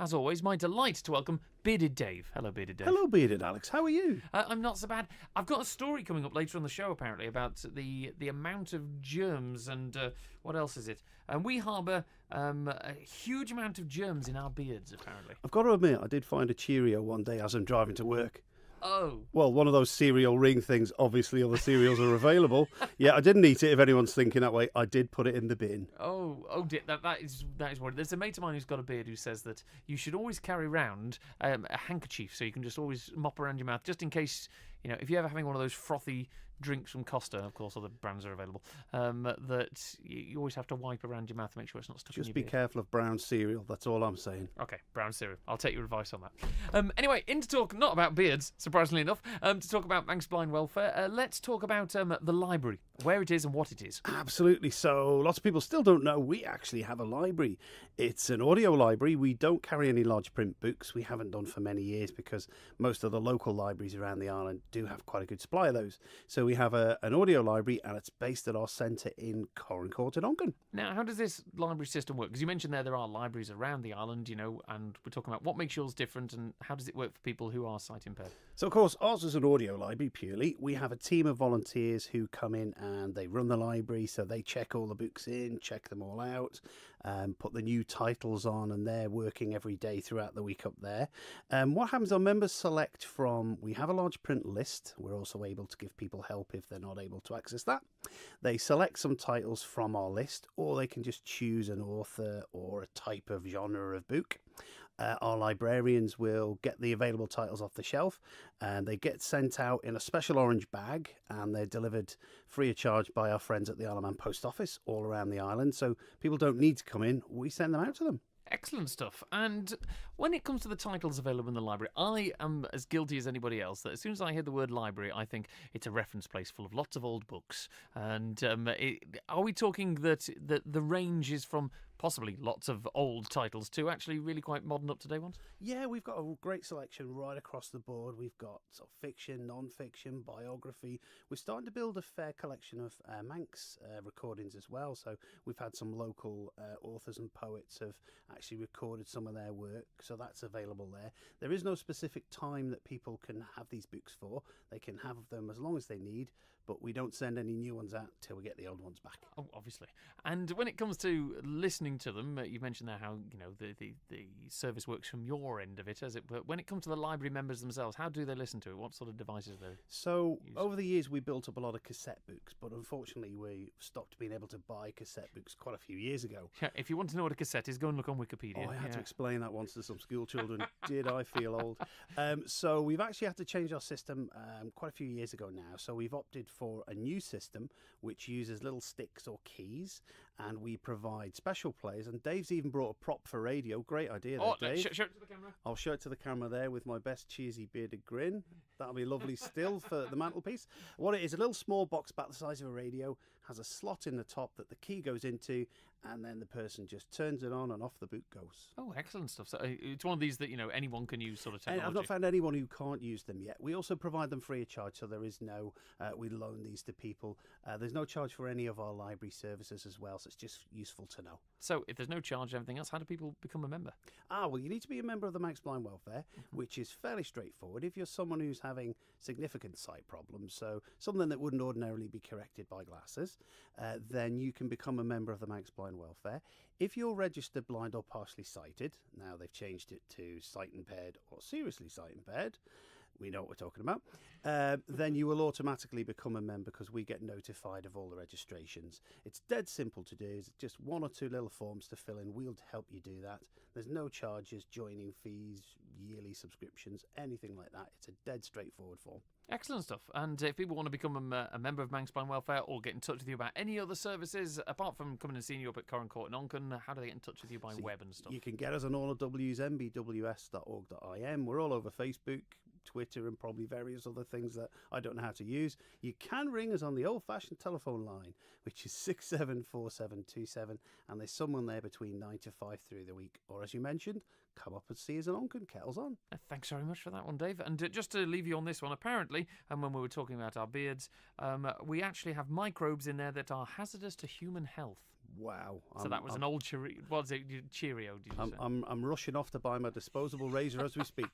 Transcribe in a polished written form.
as always, my delight to welcome Bearded Dave. Hello, Bearded Dave. Hello, Bearded Alex. How are you? I'm not so bad. I've got a story coming up later on the show, apparently, about the amount of germs and what else is it? And we harbour a huge amount of germs in our beards, apparently. I've got to admit, I did find a Cheerio one day as I'm driving to work. Oh. Well, one of those cereal ring things. Obviously, other cereals are available. Yeah, I didn't eat it. If anyone's thinking that way, I did put it in the bin. Oh dear. That is what. There's a mate of mine who's got a beard who says that you should always carry around a handkerchief so you can just always mop around your mouth, just in case, if you're ever having one of those frothy drinks from Costa, of course, other brands are available, that you always have to wipe around your mouth to make sure it's not stuck in your beard. Just be careful of brown cereal, that's all I'm saying. Okay, brown cereal. I'll take your advice on that. Anyway, in to talk not about beards, surprisingly enough, to talk about Manx Blind Welfare, let's talk about the library, where it is and what it is. Absolutely. So lots of people still don't know we actually have a library. It's an audio library. We don't carry any large print books. We haven't done for many years because most of the local libraries around the island do have quite a good supply of those. So we have an audio library, and it's based at our centre in Corancourt in Onken. Now, how does this library system work? Because you mentioned there are libraries around the island, and we're talking about what makes yours different and how does it work for people who are sight impaired? So, of course, ours is an audio library purely. We have a team of volunteers who come in and they run the library, so they check all the books in, check them all out, put the new titles on, and they're working every day throughout the week up there. What happens, our members select from, we have a large print list. We're also able to give people help if they're not able to access that. They select some titles from our list, or they can just choose an author or a type of genre of book. Our librarians will get the available titles off the shelf, and they get sent out in a special orange bag, and they're delivered free of charge by our friends at the Isle of Man Post Office all around the island. So people don't need to come in, we send them out to them. Excellent stuff. And when it comes to the titles available in the library, I am as guilty as anybody else that as soon as I hear the word library, I think it's a reference place full of lots of old books. And are we talking that the range is from possibly lots of old titles to actually really quite modern, up-to-date ones? Yeah, we've got a great selection right across the board. We've got sort of fiction, non-fiction, biography. We're starting to build a fair collection of Manx recordings as well. So we've had some local authors and poets have actually recorded some of their work, so that's available there. There is no specific time that people can have these books for. They can have them as long as they need, but we don't send any new ones out till we get the old ones back. Oh, obviously. And when it comes to listening to them, you mentioned there how the service works from your end of it, as it. But when it comes to the library members themselves, how do they listen to it? What sort of devices do they So use? over the years, we built up a lot of cassette books, but unfortunately, we stopped being able to buy cassette books quite a few years ago. Yeah, if you want to know what a cassette is, go and look on Wikipedia. Oh, I had to explain that once to some school children. Did I feel old? So we've actually had to change our system quite a few years ago now. So we've opted for a new system which uses little sticks or keys, and we provide special players. And Dave's even brought a prop for radio. Great idea there, Dave. Show it to the camera. I'll show it to the camera there with my best cheesy bearded grin. That'll be lovely still for the mantelpiece. What it is, a little small box about the size of a radio, has a slot in the top that the key goes into, and then the person just turns it on and off the boot goes. Oh, excellent stuff. So it's one of these that, anyone can use sort of technology. And I've not found anyone who can't use them yet. We also provide them free of charge, so there is no, we loan these to people. There's no charge for any of our library services as well, so it's just useful to know. So if there's no charge and everything else, how do people become a member? Well, you need to be a member of the Manx Blind Welfare, which is fairly straightforward. If you're someone who's having significant sight problems, so something that wouldn't ordinarily be corrected by glasses, then you can become a member of the Manx Blind Welfare. If you're registered blind or partially sighted, now they've changed it to sight impaired or seriously sight impaired, we know what we're talking about, then you will automatically become a member because we get notified of all the registrations. It's dead simple to do. It's just one or two little forms to fill in. We'll help you do that. There's no charges, joining fees, yearly subscriptions, anything like that. It's a dead straightforward form. Excellent stuff. And if people want to become a member of Manx Blind Welfare or get in touch with you about any other services, apart from coming and seeing you up at Corancourt and Onken, how do they get in touch with you by web and stuff? You can get us on all of W's, mbws.org.im. We're all over Facebook, Twitter, and probably various other things that I don't know how to use. You can ring us on the old-fashioned telephone line, which is 674727, and there's someone there between 9 to 5 through the week. Or, as you mentioned, come up and see us in Onken. Kettles on. Thanks very much for that one, Dave. And just to leave you on this one, apparently, and when we were talking about our beards, we actually have microbes in there that are hazardous to human health. Wow. So that was an old Cheerio. What was it? Cheerio, did you say? I'm rushing off to buy my disposable razor as we speak.